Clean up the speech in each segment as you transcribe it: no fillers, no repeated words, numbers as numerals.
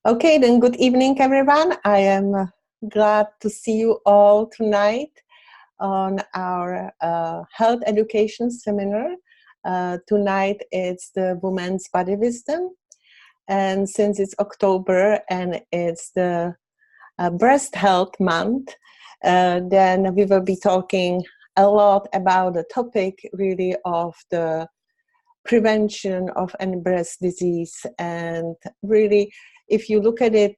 Okay, then good evening, everyone. I am glad to see you all tonight on our health education seminar. Tonight it's the Women's Body Wisdom. And since it's October and it's the Breast Health Month, then we will be talking a lot about the topic really of the prevention of any breast disease. And really, if you look at it,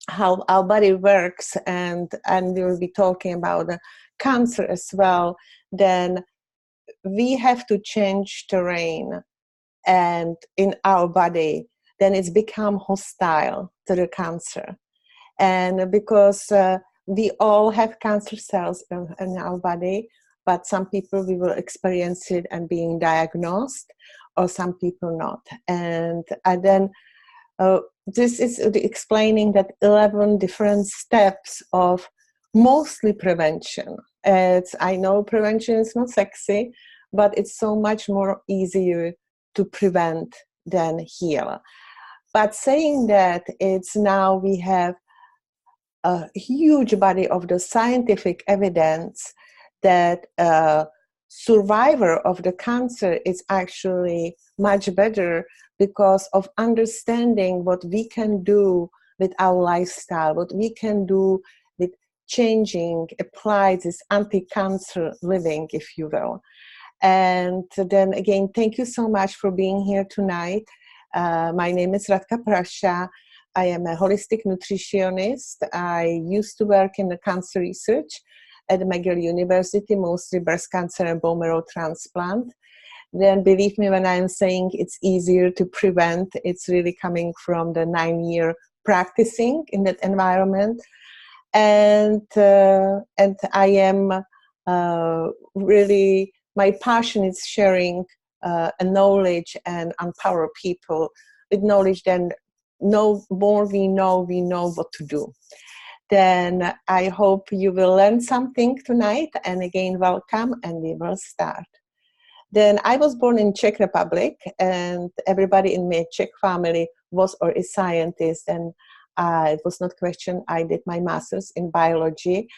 how our body works, and we will be talking about cancer as well, then we have to change terrain and in our body, then it's become hostile to the cancer. And because we all have cancer cells in our body, but some people we will experience it and being diagnosed, or some people not. And then this is explaining that 11 different steps of mostly prevention. I know prevention is not sexy, but it's so much more easier to prevent than heal. But saying that, it's now we have a huge body of the scientific evidence that survivor of the cancer is actually much better because of understanding what we can do with our lifestyle, what we can do with changing, apply this anti-cancer living, if you will. And then again, thank you so much for being here tonight. My name is Radka Prusha. I am a holistic nutritionist. I used to work in the cancer research at McGill University, mostly breast cancer and bone marrow transplant. Then believe me when I'm saying it's easier to prevent, it's really coming from the 9-year practicing in that environment. And I am really, my passion is sharing a knowledge and empower people with knowledge. Then no more we know what to do. Then I hope you will learn something tonight. And again, welcome, and we will start. Then I was born in Czech Republic, and everybody in my Czech family was or is scientist. And it was not question. I did my master's in biology.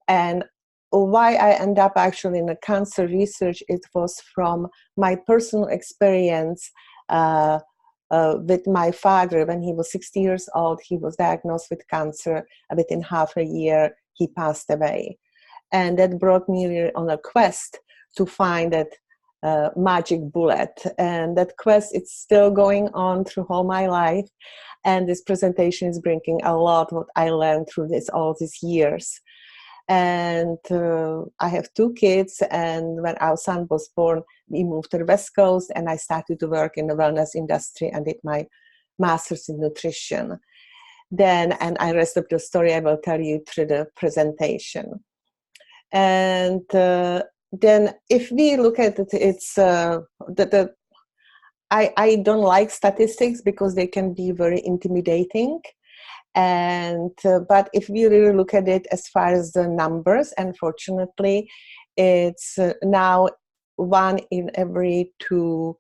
And why I end up actually in the cancer research, it was from my personal experience with my father. When he was 60 years old, he was diagnosed with cancer. Within half a year, he passed away. And that brought me really on a quest to find that magic bullet. And that quest, it's still going on through all my life. And this presentation is bringing a lot what I learned through all these years. And I have 2 kids, and when our son was born, we moved to the West Coast, and I started to work in the wellness industry and did my master's in nutrition. Then, and the rest of the story I will tell you through the presentation. And then if we look at it, it's I don't like statistics because they can be very intimidating. And but if we really look at it as far as the numbers, unfortunately, it's now 1 in every 2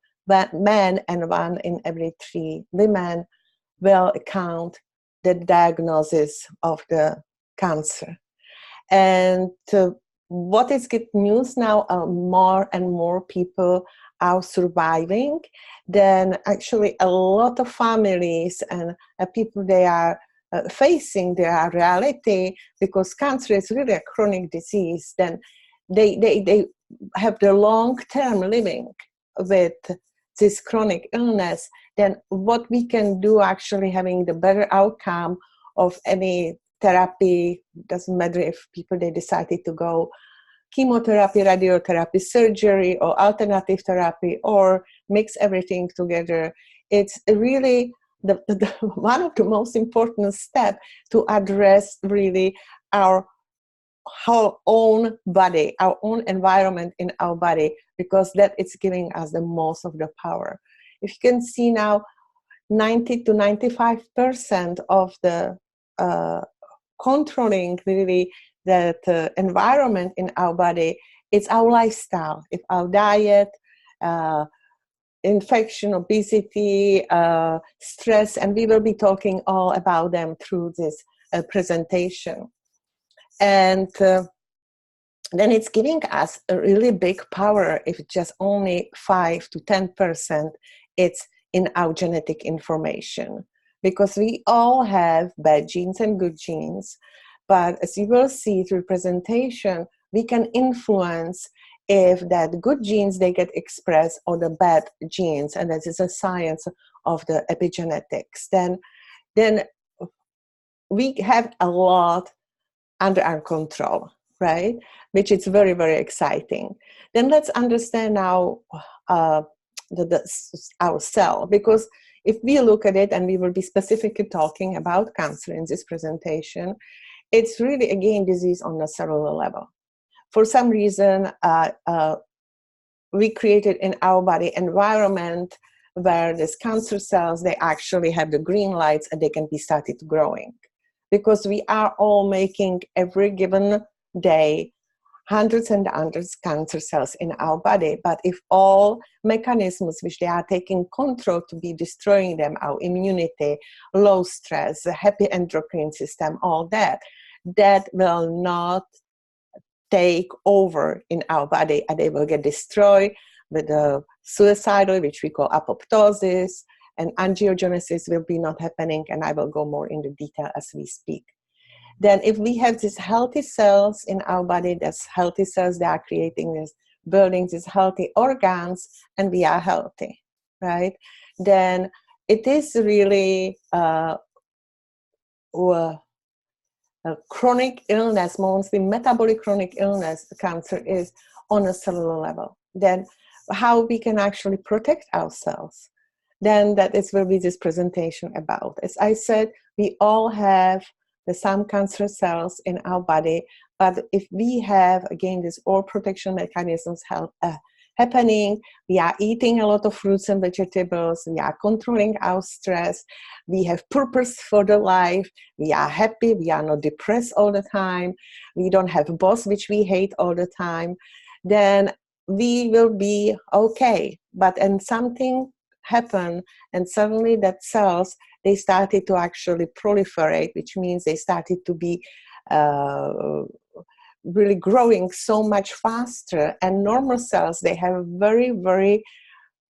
men and 1 in every 3 women will account the diagnosis of the cancer. And what is good news now, more and more people are surviving. Then actually a lot of families and people, they are facing their reality, because cancer is really a chronic disease. Then they have the long-term living with this chronic illness. Then what we can do, actually having the better outcome of any therapy, doesn't matter if people, they decided to go chemotherapy, radiotherapy, surgery, or alternative therapy, or mix everything together. It's really the one of the most important steps to address really our own body, our own environment in our body, because that is giving us the most of the power. If you can see now, 90 to 95% of the controlling really that environment in our body, it's our lifestyle, it's our diet, infection, obesity, stress, and we will be talking all about them through this presentation. And then it's giving us a really big power if just only 5 to 10% it's in our genetic information. Because we all have bad genes and good genes, but as you will see through presentation, we can influence if that good genes, they get expressed, or the bad genes, and that is a science of the epigenetics. Then we have a lot under our control, right? Which is very, very exciting. Then let's understand now our cell, because if we look at it, and we will be specifically talking about cancer in this presentation, it's really, again, disease on a cellular level. For some reason, we created in our body environment where these cancer cells, they actually have the green lights and they can be started growing. Because we are all making every given day hundreds and hundreds of cancer cells in our body. But if all mechanisms which they are taking control to be destroying them, our immunity, low stress, the happy endocrine system, all that will not take over in our body, and they will get destroyed with the suicidal, which we call apoptosis, and angiogenesis will be not happening, and I will go more into detail as we speak. Then if we have these healthy cells in our body, that's healthy cells, they are creating this, building these healthy organs, and we are healthy, right? Then it is really a chronic illness, mostly metabolic chronic illness, cancer is on a cellular level. Then how we can actually protect ourselves, then that is will be this presentation about. As I said, we all have some cancer cells in our body, but if we have, again, these all protection mechanisms happening, we are eating a lot of fruits and vegetables, we are controlling our stress, we have purpose for the life, we are happy, we are not depressed all the time, we don't have a boss which we hate all the time, then we will be okay. But and something happened, and suddenly that cells, they started to actually proliferate, which means they started to be really growing so much faster. And normal cells, they have a very, very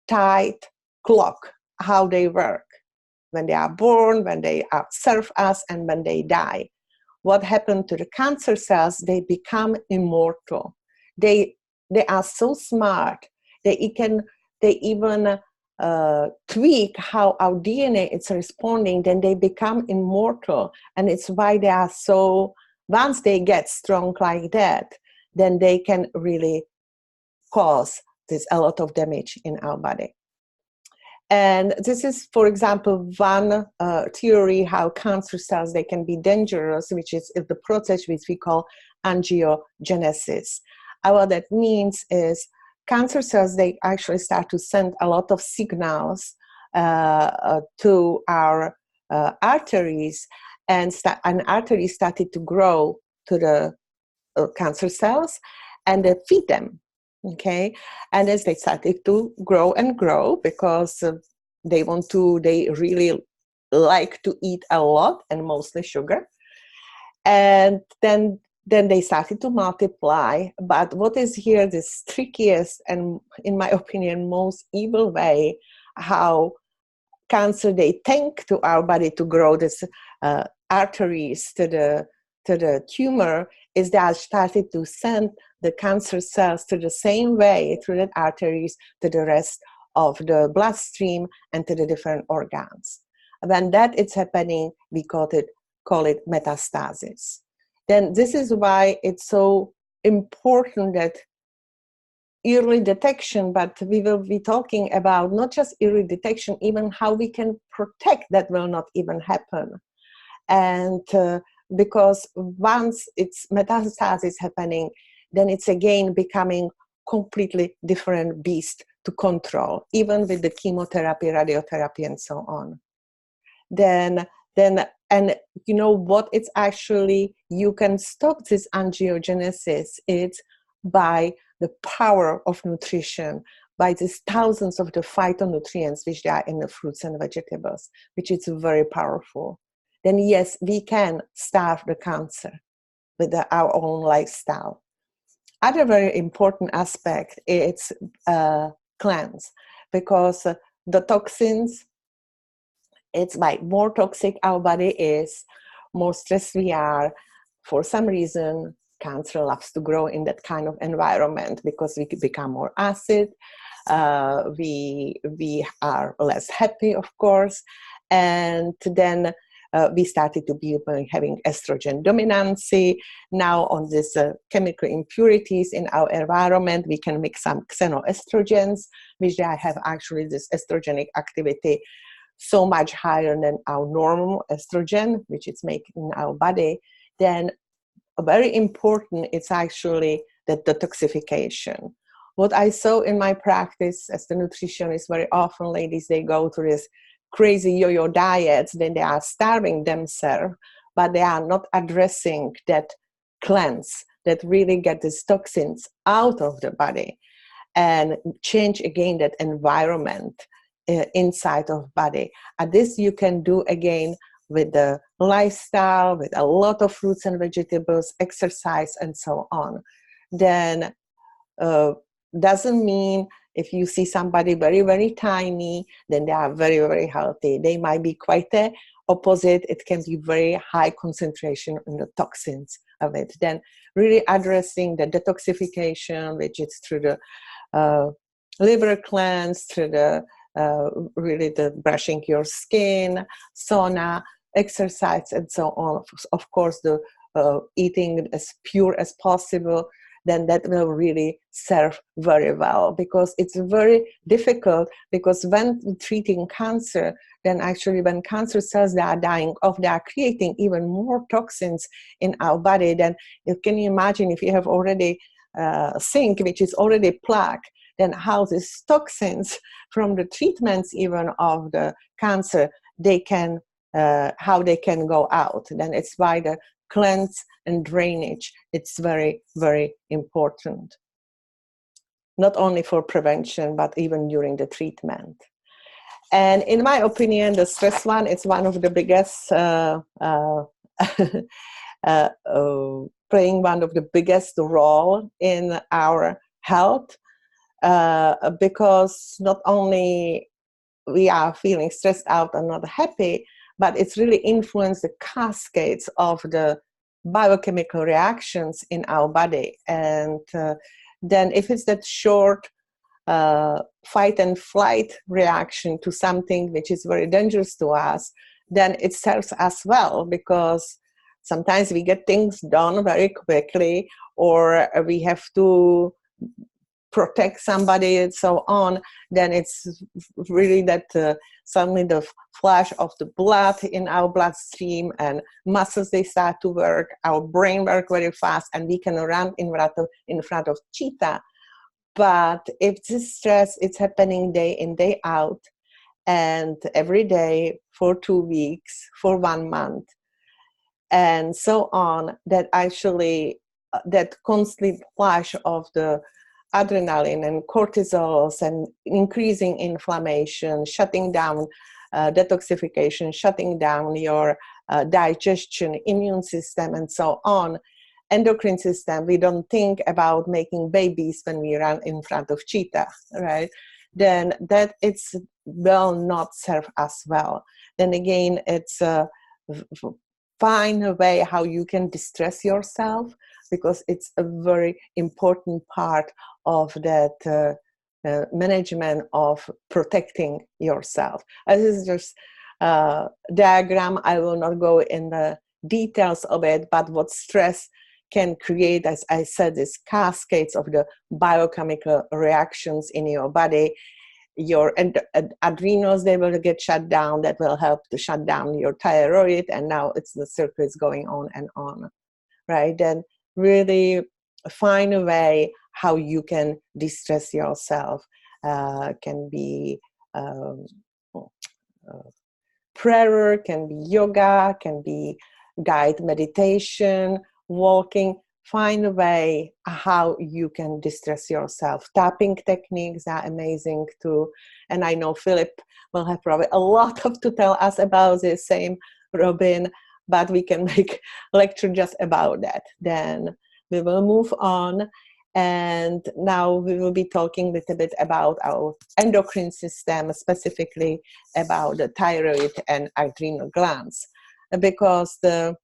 tight clock, how they work. When they are born, when they serve us, and when they die. What happened to the cancer cells? They become immortal. They are so smart. They even tweak how our DNA is responding, then they become immortal. And it's why they are so, once they get strong like that, then they can really cause a lot of damage in our body. And this is, for example, one theory how cancer cells, they can be dangerous, which is the process which we call angiogenesis. What that means is cancer cells, they actually start to send a lot of signals to our arteries, and arteries started to grow to the cancer cells, and they feed them, okay? And as they started to grow and grow, because they really like to eat a lot, and mostly sugar, and then they started to multiply. But what is here the trickiest and, in my opinion, most evil way how cancer, they think to our body to grow this arteries to the tumor, is they started to send the cancer cells to the same way through the arteries to the rest of the bloodstream and to the different organs. When that is happening, we call it metastasis. Then this is why it's so important that early detection, but we will be talking about not just early detection, even how we can protect that will not even happen. And because once it's metastasis happening, then it's again becoming completely different beast to control, even with the chemotherapy, radiotherapy, and so on. Then and you know what, it's actually, you can stop this angiogenesis, it's by the power of nutrition, by these thousands of the phytonutrients which they are in the fruits and vegetables, which is very powerful, then yes, we can starve the cancer with our own lifestyle. Other very important aspect is cleanse, because the toxins, it's by more toxic our body is, more stressed we are. For some reason, cancer loves to grow in that kind of environment because we become more acid. We are less happy, of course, and then we started to be having estrogen dominancy. Now on these chemical impurities in our environment, we can mix some xenoestrogens, which they have actually this estrogenic activity so much higher than our normal estrogen, which it's making in our body. Then very important, it's actually the detoxification. What I saw in my practice as the nutritionist, very often ladies, they go to this crazy yo-yo diets, then they are starving themselves, but they are not addressing that cleanse that really get these toxins out of the body and change again that environment inside of body. And this you can do again with the lifestyle, with a lot of fruits and vegetables, exercise, and so on. Then doesn't mean if you see somebody very, very tiny, then they are very, very healthy. They might be quite the opposite. It can be very high concentration in the toxins of it. Then really addressing the detoxification, which is through the liver cleanse, through the really the brushing your skin, sauna, exercise, and so on. Of course, the eating as pure as possible, then that will really serve very well, because it's very difficult, because when treating cancer, then actually when cancer cells that are dying off, they are creating even more toxins in our body. Then you can imagine if you have already sink which is already plaque, then how these toxins from the treatments even of the cancer, they can how they can go out. Then it's why the cleanse and drainage, it's very, very important. Not only for prevention, but even during the treatment. And in my opinion, the stress one is one of the biggest, playing one of the biggest role in our health, because not only we are feeling stressed out and not happy, but it's really influenced the cascades of the biochemical reactions in our body. And then if it's that short fight and flight reaction to something which is very dangerous to us, then it serves us well, because sometimes we get things done very quickly, or we have to protect somebody and so on. Then it's really that suddenly the flash of the blood in our bloodstream and muscles, they start to work, our brain work very fast, and we can run in front of cheetah. But if this stress is happening day in, day out, and every day for 2 weeks, for 1 month, and so on, that actually that constant flash of the adrenaline and cortisols and increasing inflammation, shutting down detoxification, shutting down your digestion, immune system, and so on, endocrine system, we don't think about making babies when we run in front of cheetah, right? Then that it's will not serve us well. Then again, it's find a way how you can distress yourself, because it's a very important part of that management of protecting yourself. This is just a diagram. I will not go in the details of it, but what stress can create, as I said, is cascades of the biochemical reactions in your body. Your adrenals, they will get shut down. That will help to shut down your thyroid, and now it's the circle is going on and on, right? Then really find a way how you can distress yourself. Can be prayer, can be yoga, can be guided meditation, walking, find a way how you can distress yourself. Tapping techniques are amazing too. And I know Philip will have probably a lot to tell us about this, same Robin, but we can make a lecture just about that. Then we will move on. And now we will be talking a little bit about our endocrine system, specifically about the thyroid and adrenal glands, because the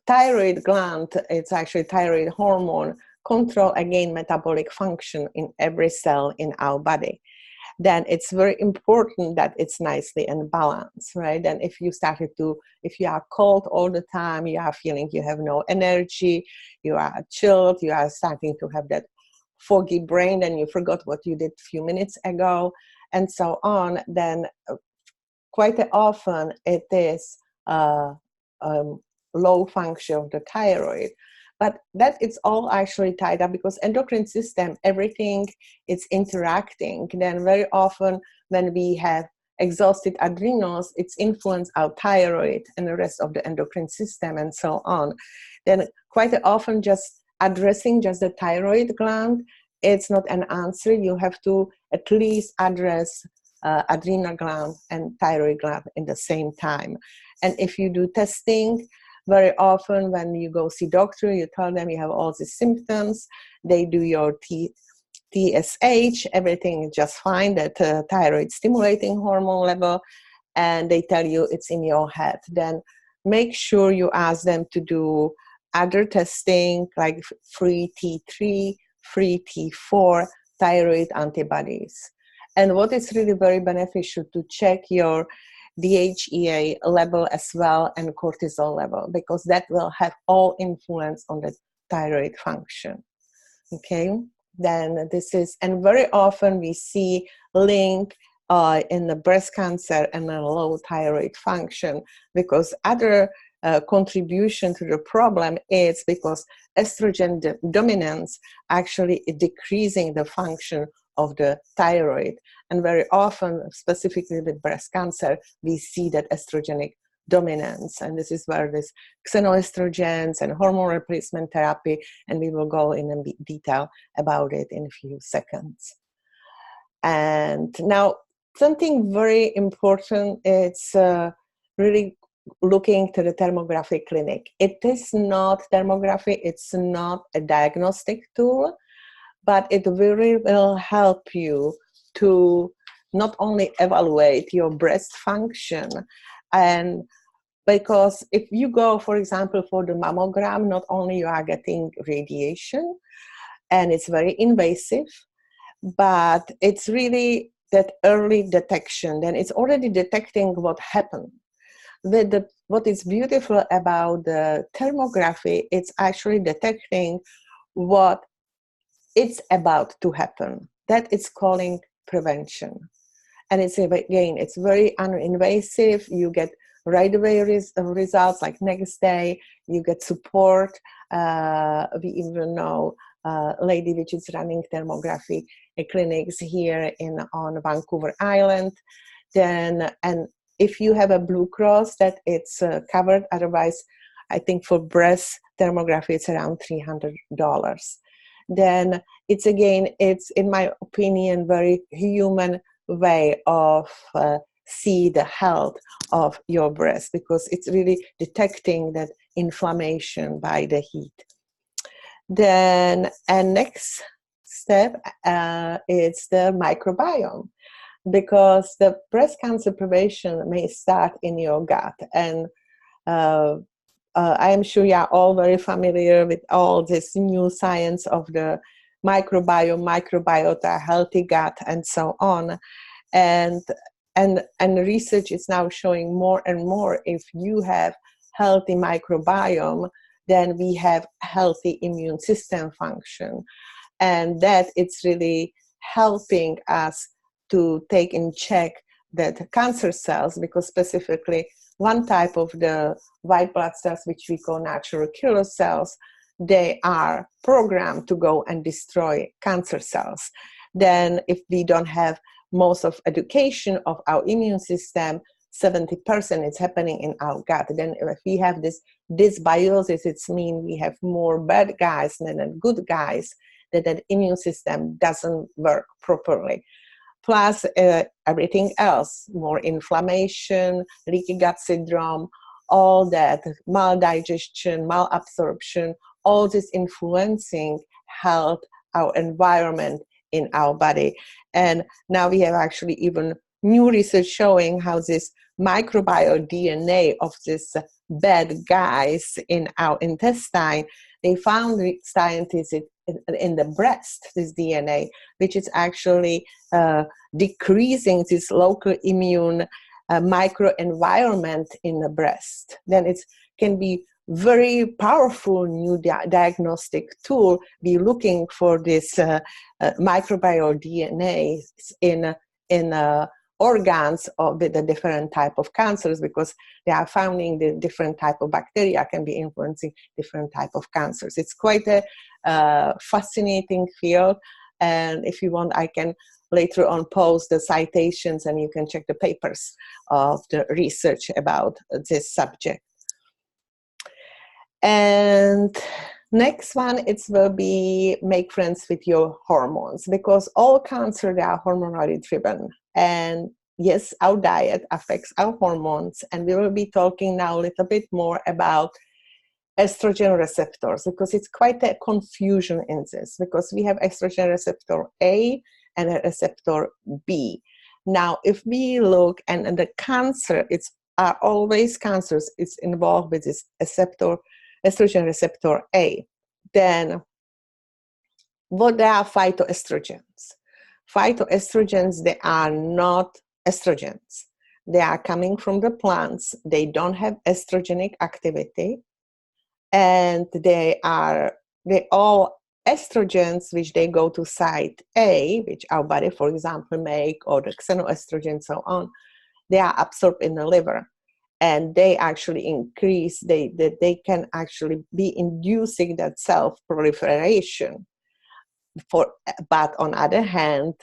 thyroid gland, it's actually thyroid hormone, control again metabolic function in every cell in our body. Then it's very important that it's nicely in balance, right? And if you are cold all the time, you are feeling you have no energy, you are chilled, you are starting to have that foggy brain and you forgot what you did a few minutes ago, and so on, then quite often it is low function of the thyroid. But that is all actually tied up because endocrine system, everything is interacting. Then very often when we have exhausted adrenals, it's influence our thyroid and the rest of the endocrine system and so on. Then quite often just addressing just the thyroid gland, it's not an answer. You have to at least address adrenal gland and thyroid gland in the same time. And if you do testing, very often when you go see doctor, you tell them you have all these symptoms, they do your TSH, everything is just fine, that thyroid stimulating hormone level, and they tell you it's in your head. Then make sure you ask them to do other testing like free T3, free T4, thyroid antibodies. And what is really very beneficial to check your DHEA level as well and cortisol level, because that will have all influence on the thyroid function. Okay, then this is, and very often we see link in the breast cancer and the low thyroid function, because other contribution to the problem is because estrogen dominance actually is decreasing the function of the thyroid. And very often, specifically with breast cancer, we see that estrogenic dominance. And this is where this xenoestrogens and hormone replacement therapy, and we will go in detail about it in a few seconds. And now, something very important, it's really looking to the thermographic clinic. It is not thermography, it's not a diagnostic tool, but it really will help you to not only evaluate your breast function, and because if you go, for example, for the mammogram, not only you are getting radiation, and it's very invasive, but it's really that early detection. Then it's already detecting what happened. What is beautiful about the thermography, it's actually detecting what it's about to happen. That it's calling prevention. And it's, again, it's very uninvasive. You get right away results, like next day. You get support. We even know a lady which is running thermography clinics here on Vancouver Island. Then, and if you have a Blue Cross, that it's covered. Otherwise, I think for breast thermography, it's around $300. Then it's, again, it's, in my opinion, very human way of see the health of your breast, because it's really detecting that inflammation by the heat. Then, and next step is the microbiome, because the breast cancer prevention may start in your gut. And I am sure you are all very familiar with all this new science of the microbiome, microbiota, healthy gut, and so on. And research is now showing more and more, if you have healthy microbiome, then we have healthy immune system function. And that it's really helping us to take in check that cancer cells, because specifically one type of the white blood cells, which we call natural killer cells, they are programmed to go and destroy cancer cells. Then if we don't have most of education of our immune system, 70% is happening in our gut. Then if we have this dysbiosis, it means we have more bad guys than good guys, that immune system doesn't work properly. Plus everything else, more inflammation, leaky gut syndrome, all that, maldigestion, malabsorption, all this influencing health, our environment in our body. And now we have actually even new research showing how this microbial DNA of these bad guys in our intestine, they found scientists in the breast, this DNA, which is actually decreasing this local immune microenvironment in the breast. Then it can be very powerful new diagnostic tool, be looking for this microbial DNA in organs with the different type of cancers, because they are finding the different type of bacteria can be influencing different type of cancers. It's quite a fascinating field, and if you want, I can later on post the citations and you can check the papers of the research about this subject. And next one, it will be make friends with your hormones, because all cancer, they are hormonally driven. And yes, our diet affects our hormones. And we will be talking now a little bit more about estrogen receptors, because it's quite a confusion in this, because we have estrogen receptor A and a receptor B. Now, if we look, and the cancer, it's are always cancers, it's involved with this estrogen receptor A. Then what are phytoestrogens? Phytoestrogens, they are not estrogens. They are coming from the plants. They don't have estrogenic activity. And they all estrogens, which they go to site A, which our body, for example, make, or the xenoestrogen, so on, they are absorbed in the liver. And they actually increase, they can actually be inducing that self-proliferation. But on the other hand,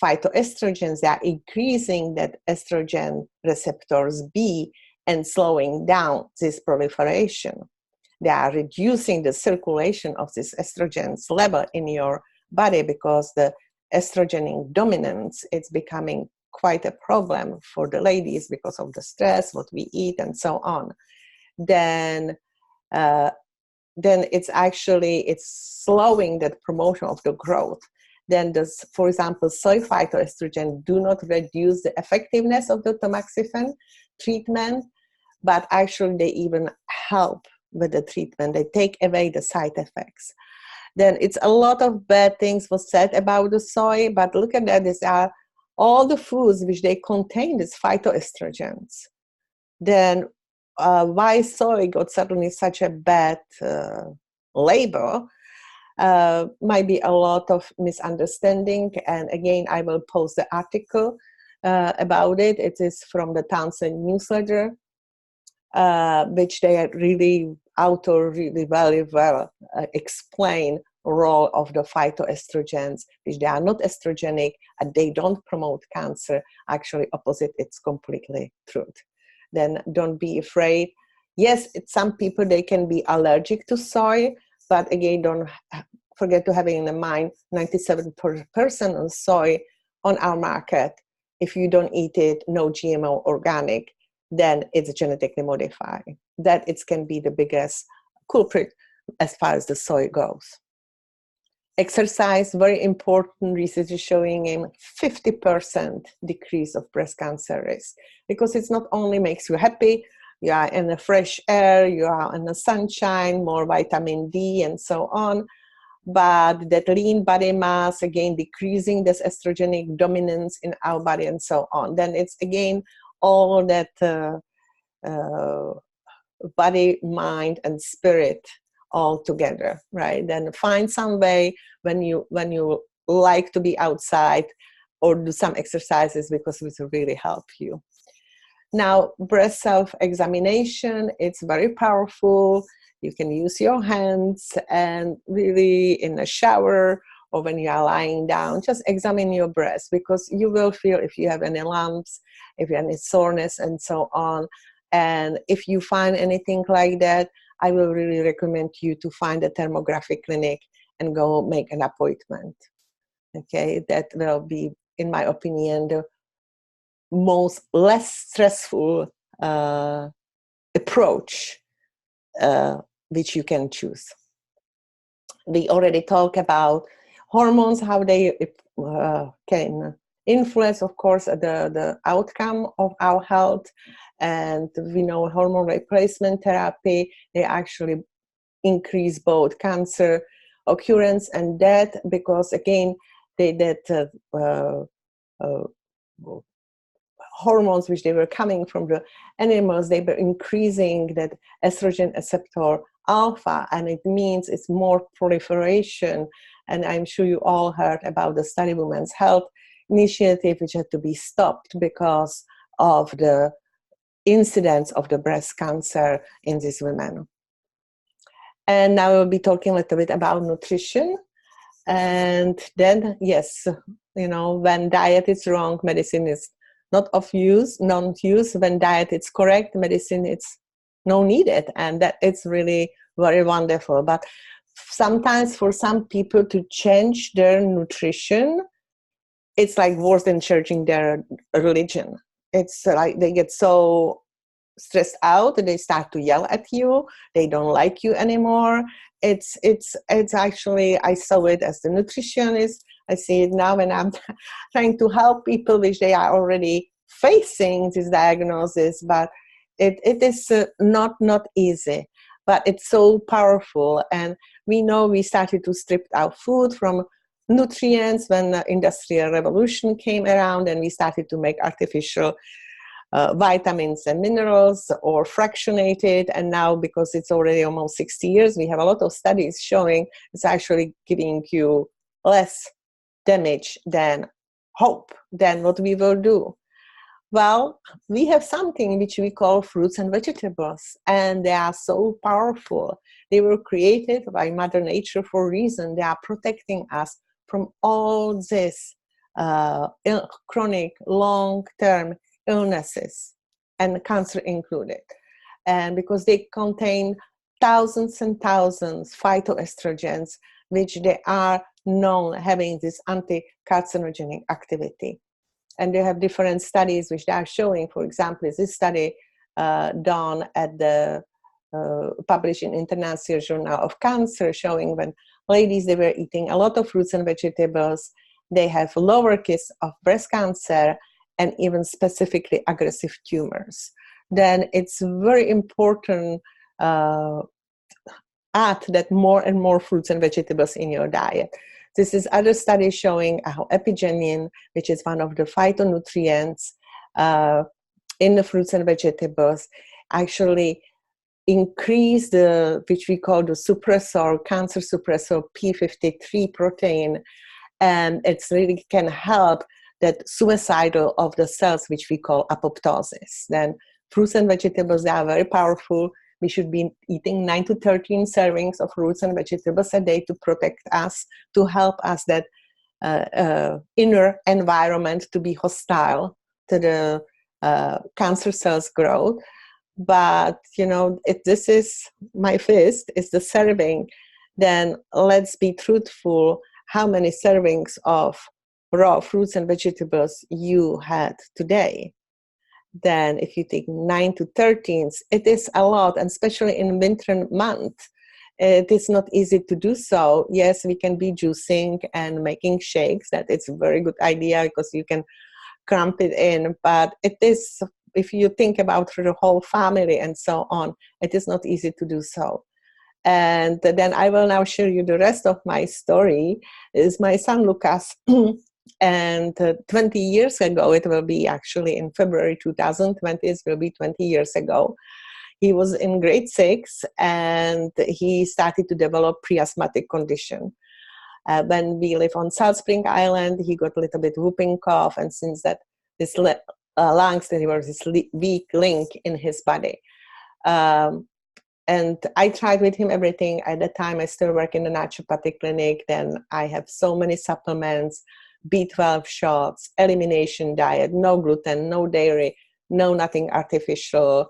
phytoestrogens, they are increasing that estrogen receptors B and slowing down this proliferation. They are reducing the circulation of this estrogen's level in your body, because the estrogenic dominance, it's becoming quite a problem for the ladies because of the stress, what we eat, and so on. Then it's slowing that promotion of the growth. Then for example, soy phytoestrogen do not reduce the effectiveness of the tamoxifen treatment, but actually they even help with the treatment. They take away the side effects. Then it's a lot of bad things was said about the soy, but look at that, these are all the foods which they contain these phytoestrogens. Then why soy got suddenly such a bad label? Might be a lot of misunderstanding, and again, I will post the article about it. It is from the Townsend newsletter, which they really very well explain role of the phytoestrogens, which they are not estrogenic and they don't promote cancer. Actually, opposite, it's completely truth. Then don't be afraid. Yes, some people, they can be allergic to soy, but again, don't forget to have in mind 97% of soy on our market. If you don't eat it, no GMO organic, then it's genetically modified. That it can be the biggest culprit as far as the soy goes. Exercise, very important. Research is showing a 50% decrease of breast cancer risk, because it's not only makes you happy, you are in the fresh air, you are in the sunshine, more vitamin D and so on, but that lean body mass, again, decreasing this estrogenic dominance in our body and so on. Then it's again all that body, mind, and spirit all together, right? Then find some way when you like to be outside or do some exercises, because it will really help you. Now, breast self-examination, it's very powerful. You can use your hands and really in a shower or when you are lying down, just examine your breast, because you will feel if you have any lumps, if you have any soreness, and so on. And if you find anything like that, I will really recommend you to find a thermography clinic and go make an appointment. Okay, that will be, in my opinion, the less stressful approach which you can choose. We already talked about hormones, how they can influence, of course, the outcome of our health. And we know hormone replacement therapy, they actually increase both cancer occurrence and death, because again, hormones which they were coming from the animals, they were increasing that estrogen receptor alpha, and it means it's more proliferation. And I'm sure you all heard about the Study Women's Health initiative, which had to be stopped because of the incidence of the breast cancer in these women. And now we'll be talking a little bit about nutrition. And then, yes, you know, when diet is wrong, medicine is not of use, non-use. When diet is correct, medicine it's no needed. And that it's really very wonderful. But sometimes for some people to change their nutrition, it's like worse than changing their religion. It's like they get so stressed out and they start to yell at you. They don't like you anymore. It's actually, I saw it as the nutritionist. I see it now when I'm trying to help people which they are already facing this diagnosis, but it is not easy, but it's so powerful. And we know we started to strip our food from nutrients when the Industrial Revolution came around, and we started to make artificial vitamins and minerals, or fractionated. And now, because it's already almost 60 years, we have a lot of studies showing it's actually giving you less damage than hope, than what we will do. Well, we have something which we call fruits and vegetables, and they are so powerful. They were created by Mother Nature for a reason. They are protecting us from all this chronic, long-term illnesses, and cancer included. And because they contain thousands and thousands phytoestrogens, which they are known having this anti-carcinogenic activity. And they have different studies which they are showing. For example, this study done at the published in International Journal of Cancer, showing when ladies, they were eating a lot of fruits and vegetables, they have lower risk of breast cancer and even specifically aggressive tumors. Then it's very important add that more and more fruits and vegetables in your diet. This is other studies showing how epigenin, which is one of the phytonutrients in the fruits and vegetables, actually increase which we call the suppressor, cancer suppressor p53 protein, and it really can help that suicidal of the cells, which we call apoptosis. Then fruits and vegetables, they are very powerful. We should be eating 9 to 13 servings of fruits and vegetables a day to protect us, to help us that inner environment to be hostile to the cancer cells growth. But, you know, if this is my fist, is the serving, then let's be truthful. How many servings of raw fruits and vegetables you had today? Then if you take 9 to 13, it is a lot, and especially in winter month, it is not easy to do so. Yes, we can be juicing and making shakes. That it's a very good idea because you can cramp it in, but it is, if you think about the whole family and so on, it is not easy to do so. And then I will now share you the rest of my story. Is my son Lucas. And 20 years ago, it will be actually in February 2020, it will be 20 years ago. He was in grade 6 and he started to develop pre-asthmatic condition. When we live on South Spring Island, he got a little bit whooping cough, and since that, this lungs, there was this weak link in his body. And I tried with him everything. At the time, I still work in the naturopathic clinic. Then I have so many supplements, B12 shots, elimination diet, no gluten, no dairy, no nothing artificial,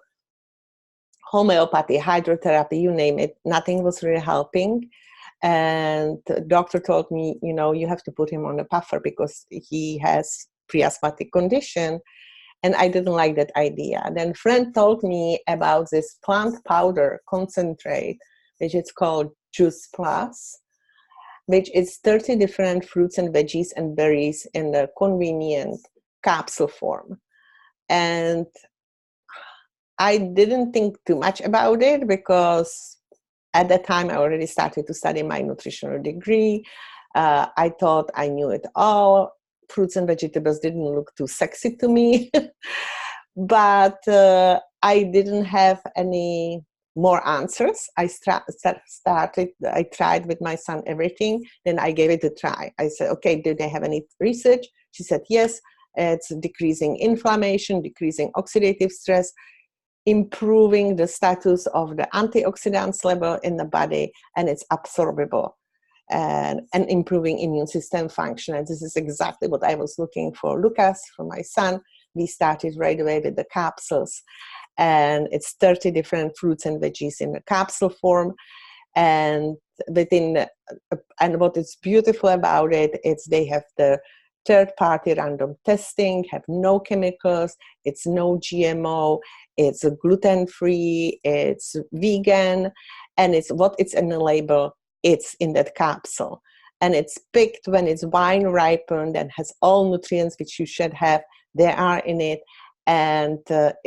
homeopathy, hydrotherapy, you name it. Nothing was really helping. And the doctor told me, you know, you have to put him on a puffer because he has pre-asthmatic condition. And I didn't like that idea. Then a friend told me about this plant powder concentrate, which is called Juice Plus, which is 30 different fruits and veggies and berries in a convenient capsule form. And I didn't think too much about it because at that time I already started to study my nutritional degree. I thought I knew it all. Fruits and vegetables didn't look too sexy to me. But I didn't have any more answers. I tried with my son everything, then I gave it a try. I said, okay, do they have any research? She said, yes, it's decreasing inflammation, decreasing oxidative stress, improving the status of the antioxidants level in the body, and it's absorbable. And improving immune system function. And this is exactly what I was looking for. Lucas, for my son, we started right away with the capsules. And it's 30 different fruits and veggies in the capsule form. And and what is beautiful about it is they have the third-party random testing, have no chemicals, it's no GMO, it's gluten-free, it's vegan, and it's what it's in the label, it's in that capsule. And it's picked when it's wine ripened and has all nutrients which you should have, they are in it. And and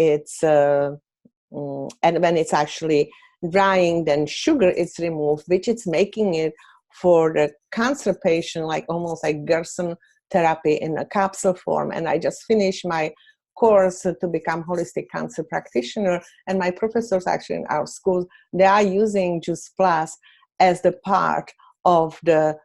when it's actually drying, then sugar is removed, which is making it for the cancer patient like almost like Gerson therapy in a capsule form. And I just finished my course to become holistic cancer practitioner, and my professors actually in our school, they are using Juice Plus as the part of the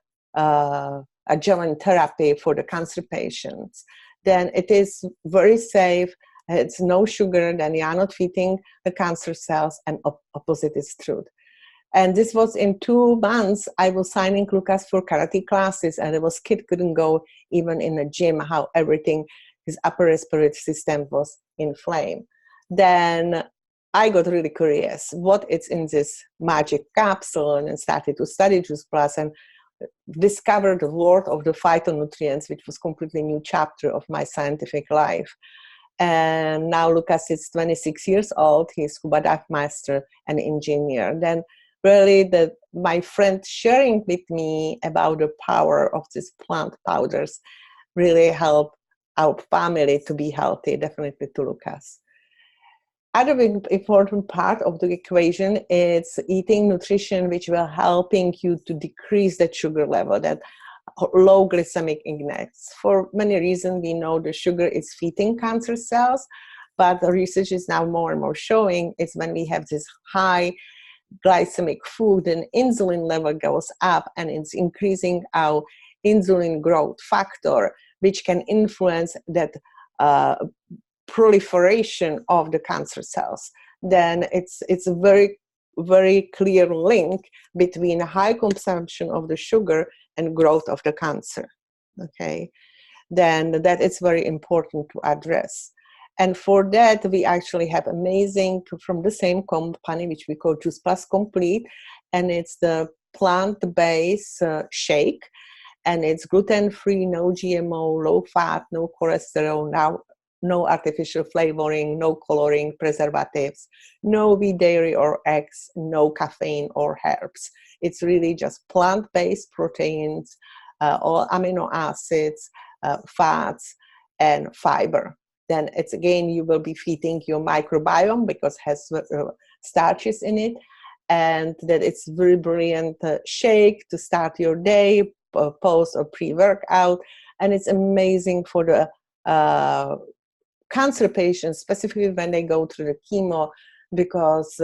adjuvant therapy for the cancer patients. Then it is very safe, it's no sugar, then you are not feeding the cancer cells, and opposite is truth. And this was in 2 months, I was signing Lucas for karate classes, and kid couldn't go even in a gym, how everything, his upper respiratory system was inflamed. Then I got really curious what it's in this magic capsule, and started to study Juice Plus and discovered the world of the phytonutrients, which was completely new chapter of my scientific life. And now Lucas is 26 years old. He's scuba dive master and engineer. Then really my friend sharing with me about the power of these plant powders really helped our family to be healthy, definitely to Lucas. Other important part of the equation is eating nutrition which will helping you to decrease the sugar level, that low glycemic index. For many reasons, we know the sugar is feeding cancer cells, but the research is now more and more showing it's when we have this high glycemic food, and insulin level goes up, and it's increasing our insulin growth factor, which can influence that proliferation of the cancer cells. Then it's a very, very clear link between high consumption of the sugar and growth of the cancer. Okay, then that is very important to address. And for that, we actually have amazing, from the same company, which we call Juice Plus Complete, and it's the plant-based shake, and it's gluten-free, no GMO, low fat, no cholesterol, no artificial flavoring, no coloring, preservatives, no wheat, dairy or eggs, no caffeine or herbs. It's really just plant-based proteins, all amino acids, fats, and fiber. Then it's again, you will be feeding your microbiome because it has starches in it, and that it's very brilliant shake to start your day, post or pre-workout, and it's amazing for the cancer patients, specifically when they go through the chemo, because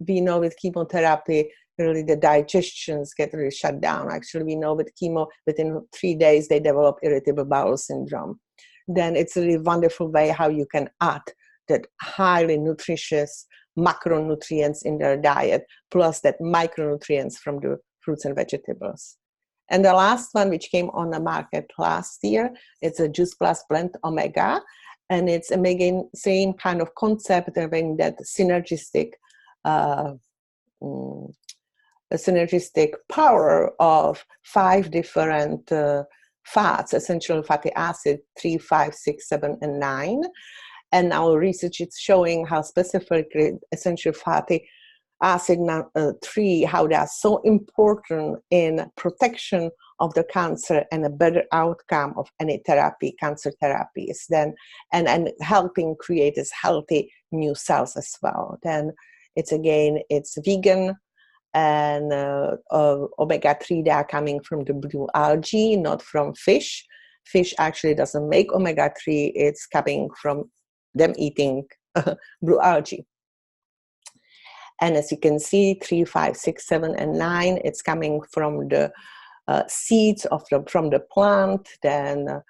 we know with chemotherapy, really the digestions get really shut down. Actually, we know with chemo, within 3 days, they develop irritable bowel syndrome. Then it's a really wonderful way how you can add that highly nutritious macronutrients in their diet, plus that micronutrients from the fruits and vegetables. And the last one, which came on the market last year, it's a Juice Plus Blend Omega. And it's again, same kind of concept, having that synergistic power of 5 different fats, essential fatty acid, 3, 5, 6, 7, and 9. And our research is showing how specifically essential fatty acid 3, how they are so important in protection of the cancer and a better outcome of any therapy, cancer therapies, then and helping create this healthy new cells as well. Then it's vegan, and omega-3, they are coming from the blue algae, not from fish. Fish actually doesn't make omega-3, it's coming from them eating blue algae. And as you can see, 3, 5, 6, 7, and 9, it's coming from the seeds from the plant, then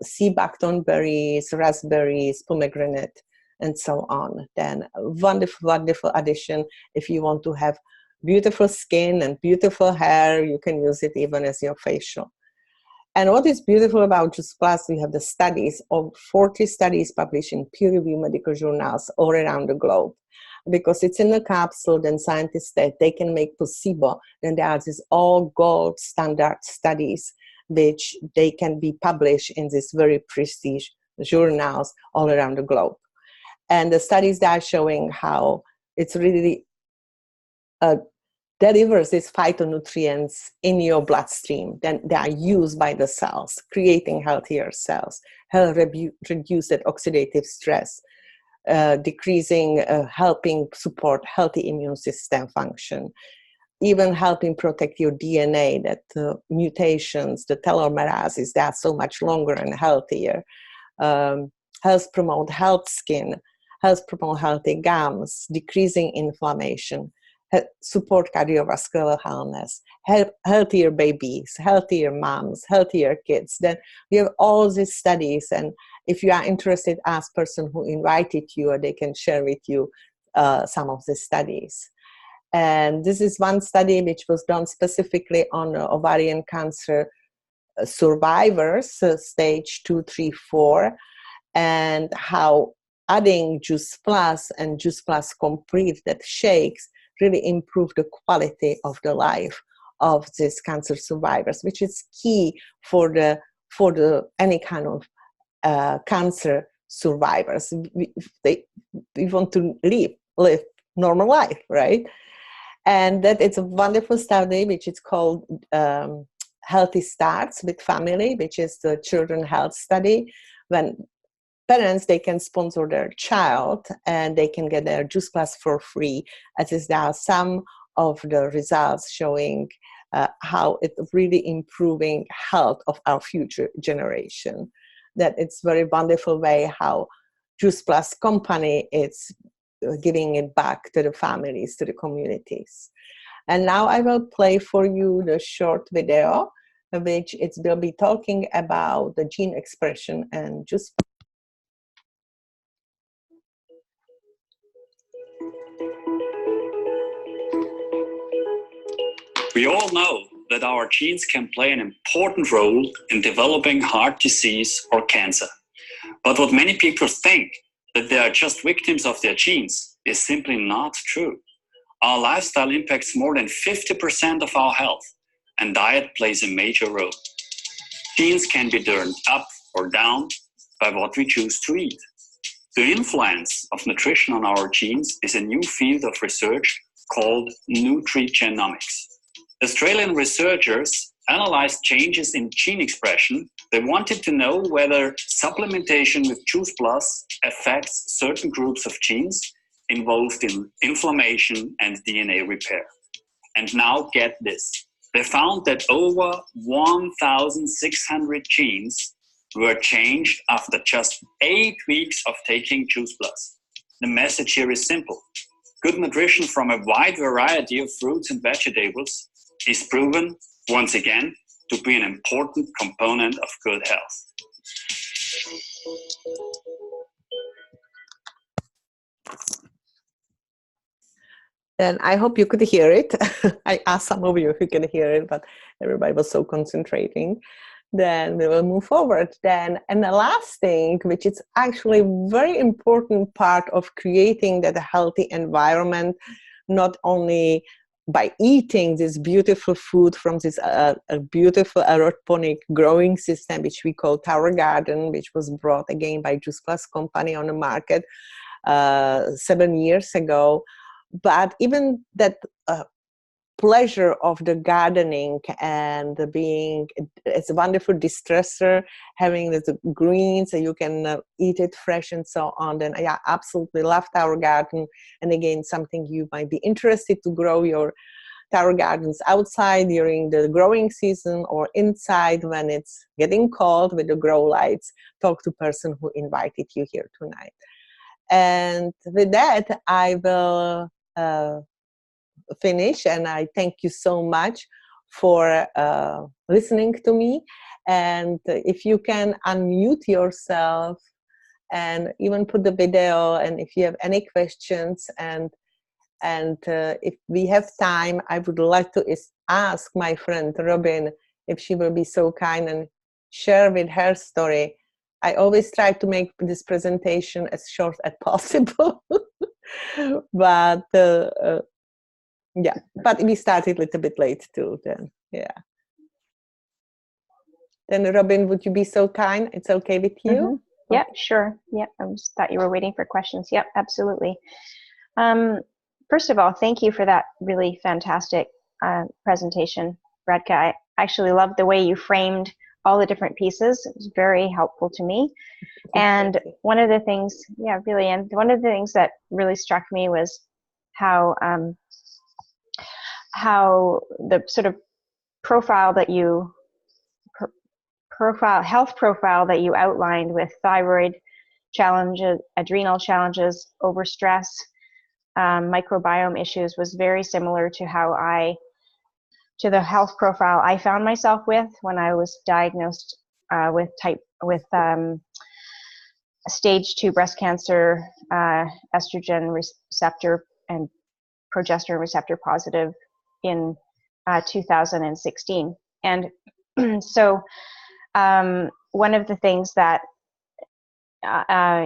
sea buckthorn berries, raspberries, pomegranate, and so on. Then wonderful, wonderful addition. If you want to have beautiful skin and beautiful hair, you can use it even as your facial. And what is beautiful about Juice Plus, we have the studies of 40 studies published in peer-reviewed medical journals all around the globe. Because it's in a capsule, then scientists say they can make placebo, then there are these all gold standard studies which they can be published in these very prestigious journals all around the globe. And the studies that are showing how it's really delivers these phytonutrients in your bloodstream, then they are used by the cells, creating healthier cells, reduce that oxidative stress, decreasing, helping support healthy immune system function, even helping protect your DNA, that mutations, the telomerases, they are so much longer and healthier, helps promote health skin, helps promote healthy gums, decreasing inflammation, support cardiovascular wellness, healthier babies, healthier moms, healthier kids. Then we have all these studies, and if you are interested, ask person who invited you, or they can share with you some of the studies. And this is one study which was done specifically on ovarian cancer survivors, stage 2, 3, 4, and how adding Juice Plus and Juice Plus Complete, that shakes, really improve the quality of the life of these cancer survivors, which is key for the any kind of cancer survivors. We want to live normal life, right? And that it's a wonderful study, which is called Healthy Starts with Family, which is the children health study. When parents, they can sponsor their child and they can get their Juice Plus for free, as is now some of the results showing how it's really improving health of our future generation. That it's very wonderful way how Juice Plus company is giving it back to the families, to the communities. And now I will play for you the short video, which it will be talking about the gene expression and Juice Plus. We all know that our genes can play an important role in developing heart disease or cancer. But what many people think, that they are just victims of their genes, is simply not true. Our lifestyle impacts more than 50% of our health, and diet plays a major role. Genes can be turned up or down by what we choose to eat. The influence of nutrition on our genes is a new field of research called nutrigenomics. Australian researchers analyzed changes in gene expression. They wanted to know whether supplementation with Juice Plus affects certain groups of genes involved in inflammation and DNA repair. And now get this. They found that over 1,600 genes were changed after just 8 weeks of taking Juice Plus. The message here is simple. Good nutrition from a wide variety of fruits and vegetables is proven, once again, to be an important component of good health. And I hope you could hear it. I asked some of you if you could hear it, but everybody was so concentrating. Then we will move forward. Then, and the last thing, which is actually a very important part of creating that healthy environment, not only by eating this beautiful food from this beautiful aeroponic growing system, which we call Tower Garden, which was brought again by Juice Plus company on the market 7 years ago. But even that pleasure of the gardening and being, it's a wonderful distressor, having the greens so you can eat it fresh and so on. Then I absolutely love Tower Garden. And again, something you might be interested to grow your Tower Gardens outside during the growing season or inside when it's getting cold with the grow lights. Talk to person who invited you here tonight. And with that, I will finish, and I thank you so much for listening to me. And if you can unmute yourself and even put the video, and if you have any questions, and if we have time, I would like to ask my friend Robin if she will be so kind and share with her story. I always try to make this presentation as short as possible, but yeah, but we started a little bit late too then, yeah. Then Robin, would you be so kind? It's okay with you? Mm-hmm. Yeah, sure. Yeah, I just thought you were waiting for questions. Yep, absolutely. First of all, thank you for that really fantastic presentation, Radka. I actually love the way you framed all the different pieces. It was very helpful to me. And one of the things, yeah, really, and one of the things that really struck me was how the sort of profile that you health profile that you outlined with thyroid challenges, adrenal challenges, overstress, microbiome issues was very similar to to the health profile I found myself with when I was diagnosed with stage 2 breast cancer, estrogen receptor and progesterone receptor positive in 2016. And so one of the things that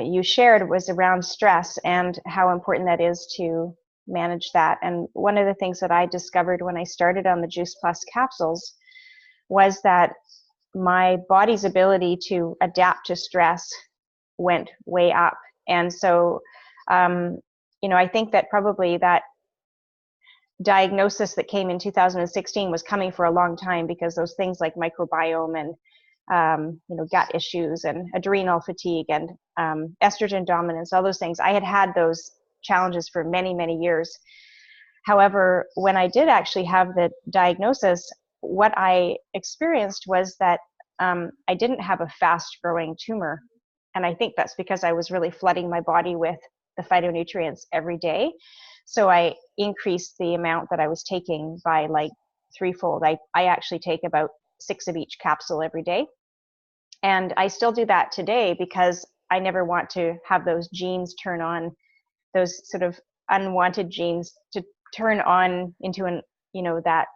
you shared was around stress and how important that is to manage that. And one of the things that I discovered when I started on the Juice Plus capsules was that my body's ability to adapt to stress went way up. And so, I think that probably that diagnosis that came in 2016 was coming for a long time, because those things like microbiome and gut issues and adrenal fatigue and estrogen dominance, all those things, I had those challenges for many, many years. However, when I did actually have the diagnosis, what I experienced was that I didn't have a fast growing tumor. And I think that's because I was really flooding my body with the phytonutrients every day. So I increased the amount that I was taking by like threefold. I actually take about 6 of each capsule every day. And I still do that today because I never want to have those genes turn on, those sort of unwanted genes to turn on into that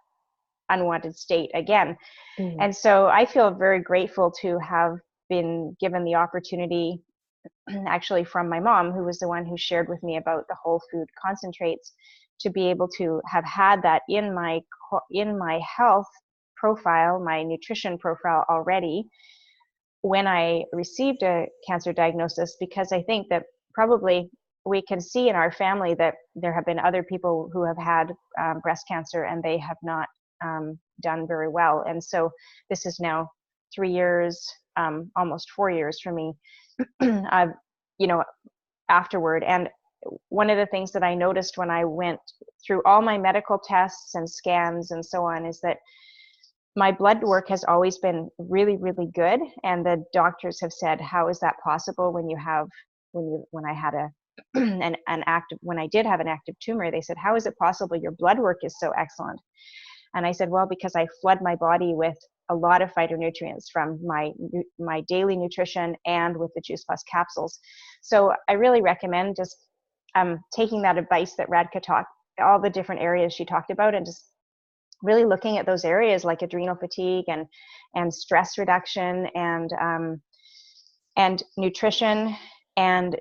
unwanted state again. Mm-hmm. And so I feel very grateful to have been given the opportunity, actually from my mom, who was the one who shared with me about the whole food concentrates, to be able to have had that in my health profile, my nutrition profile already when I received a cancer diagnosis, because I think that probably we can see in our family that there have been other people who have had breast cancer and they have not done very well. And so this is now 3 years, almost 4 years for me, afterward. And one of the things that I noticed when I went through all my medical tests and scans and so on is that my blood work has always been really, really good. And the doctors have said, how is that possible when I had when I did have an active tumor? They said, how is it possible your blood work is so excellent? And I said, well, because I flood my body with a lot of phytonutrients from my daily nutrition and with the Juice Plus capsules. So I really recommend just taking that advice that Radka all the different areas she talked about, and just really looking at those areas like adrenal fatigue and stress reduction and nutrition and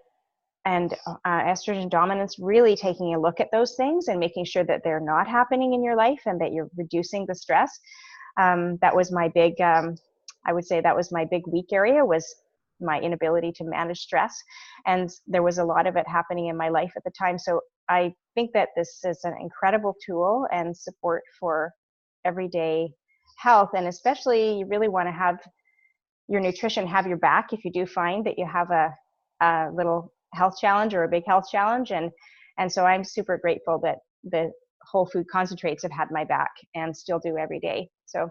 estrogen dominance, really taking a look at those things and making sure that they're not happening in your life and that you're reducing the stress. That was my big, I would say that was my big weak area, was my inability to manage stress. And there was a lot of it happening in my life at the time. So I think that this is an incredible tool and support for everyday health. And especially you really want to have your nutrition have your back if you do find that you have a little health challenge or a big health challenge. And so I'm super grateful that the whole food concentrates have had my back and still do every day. So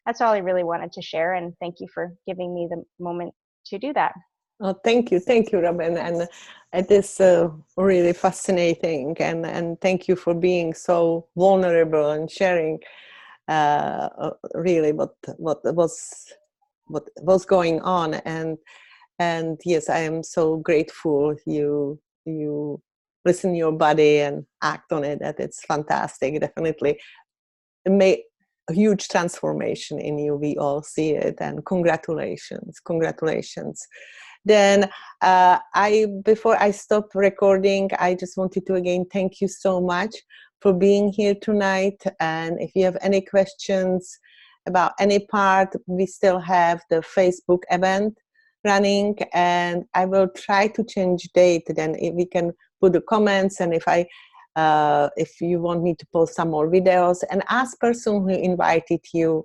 that's all I really wanted to share. And thank you for giving me the moment to do that. Oh, thank you, Robin, and it is really fascinating, and thank you for being so vulnerable and sharing really what was going on, and yes, I am so grateful you listen to your body and act on it. That it's fantastic. Definitely, it made a huge transformation in you. We all see it, and congratulations. Then before I stop recording, I just wanted to again thank you so much for being here tonight. And if you have any questions about any part, we still have the Facebook event running, and I will try to change date. Then if we can put the comments, and if you want me to post some more videos, and ask person who invited you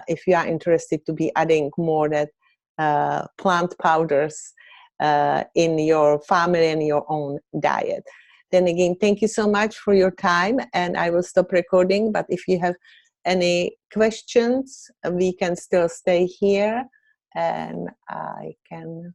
if you are interested to be adding more that plant powders in your family and your own diet. Then again, thank you so much for your time, and I will stop recording. But if you have any questions, we can still stay here, and I can